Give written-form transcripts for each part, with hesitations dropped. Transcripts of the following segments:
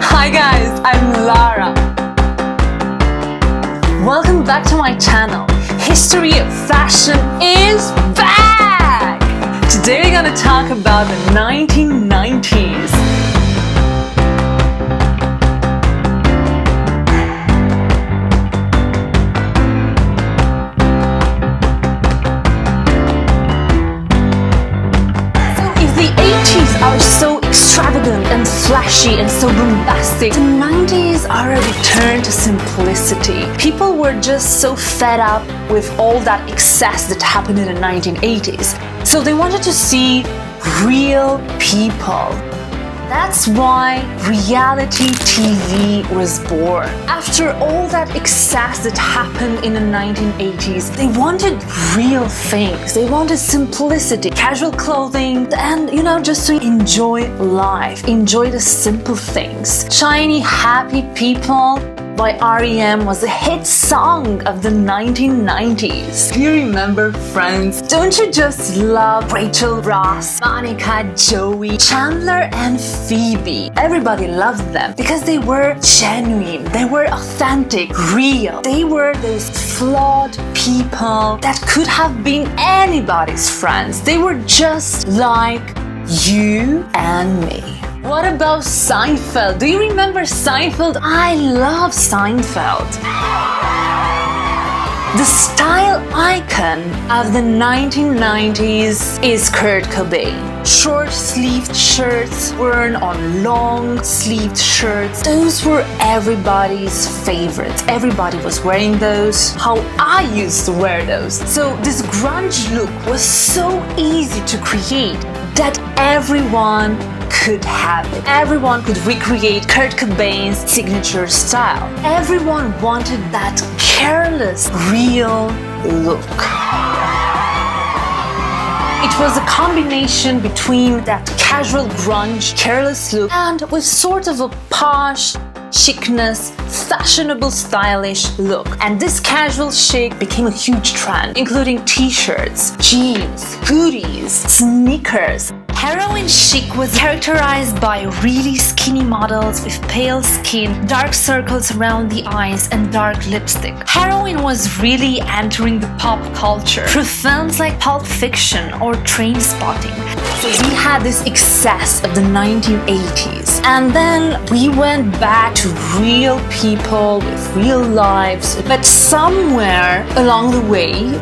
Hi guys, I'm Lara. Welcome back to my channel. History of fashion is back! Today we're gonna talk about the 1990s. Are so extravagant and flashy and so bombastic. The 90s are a return to simplicity. People were just so fed up with all that excess that happened in the 1980s. So they wanted to see real people. That's why reality TV was born. After all that excess that happened in the 1980s, they wanted real things. They wanted simplicity, casual clothing, and just to enjoy life, enjoy the simple things. Shiny, happy people by R.E.M. was a hit song of the 1990s. Do you remember Friends? Don't you just love Rachel, Ross, Monica, Joey, Chandler, and Phoebe? Everybody loved them because they were genuine, they were authentic, real. They were those flawed people that could have been anybody's friends. They were just like you and me. What about Seinfeld? Do you remember Seinfeld? I love Seinfeld. The style icon of the 1990s is Kurt Cobain. Short-sleeved shirts worn on long-sleeved shirts. Those were everybody's favorites. Everybody was wearing those. How I used to wear those. So this grunge look was so easy to create that everyone could have it. Everyone could recreate Kurt Cobain's signature style. Everyone wanted that careless, real look. It was a combination between that casual grunge, careless look and with sort of a posh, chicness, fashionable, stylish look. And this casual chic became a huge trend, including t-shirts, jeans, hoodies, sneakers. Heroin chic was characterized by really skinny models with pale skin, dark circles around the eyes, and dark lipstick. Heroin was really entering the pop culture through films like Pulp Fiction or Trainspotting. So we had this excess of the 1980s, and then we went back to real people with real lives. But somewhere along the way,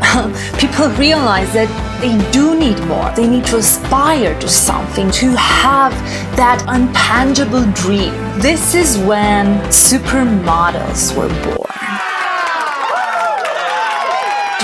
people realized that they do need more. They need to aspire to something, to have that untangible dream. This is when supermodels were born.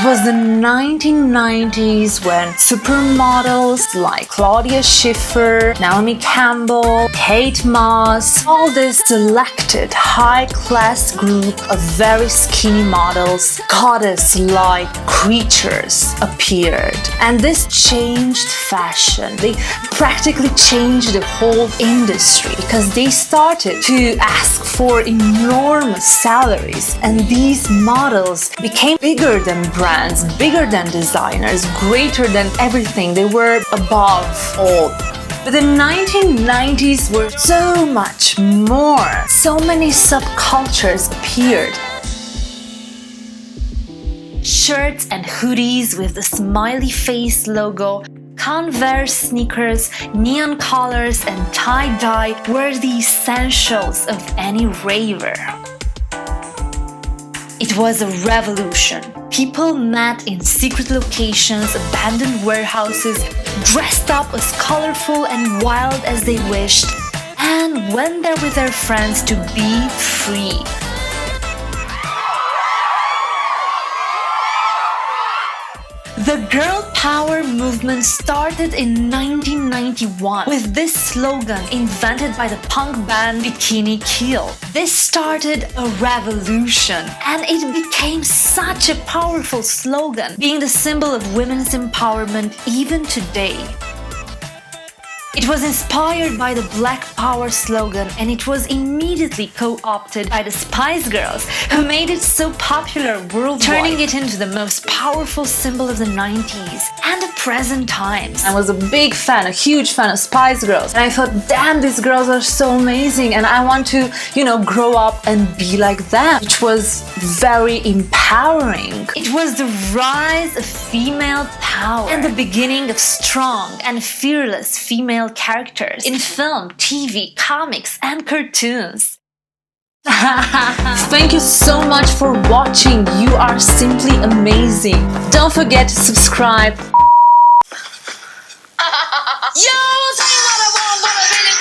It was the 1990s when supermodels like Claudia Schiffer, Naomi Campbell, Kate Moss, all this selected high-class group of very skinny models, goddess-like creatures appeared. And this changed fashion. They practically changed the whole industry because they started to ask for enormous salaries, and these models became bigger than brands, bigger than designers, greater than everything. They were above all. But the 1990s were so much more. So many subcultures appeared. Shirts and hoodies with the smiley face logo, Converse sneakers, neon colors, and tie-dye were the essentials of any raver. It was a revolution. People met in secret locations, abandoned warehouses, dressed up as colorful and wild as they wished, and went there with their friends to be free. The girl power movement started in 1991 with this slogan invented by the punk band Bikini Kill. This started a revolution, and it became such a powerful slogan, being the symbol of women's empowerment even today. It was inspired by the Black Power slogan, and it was immediately co-opted by the Spice Girls, who made it so popular worldwide, turning it into the most powerful symbol of the 90s and the present times. I was a big fan, a huge fan of Spice Girls, and I thought, damn, these girls are so amazing, and I want to, grow up and be like them, which was very empowering. It was the rise of female power and the beginning of strong and fearless female characters in film, TV, comics, and cartoons. Thank you so much for watching. You are simply amazing. Don't forget to subscribe. Yo, tell you what I want, what I really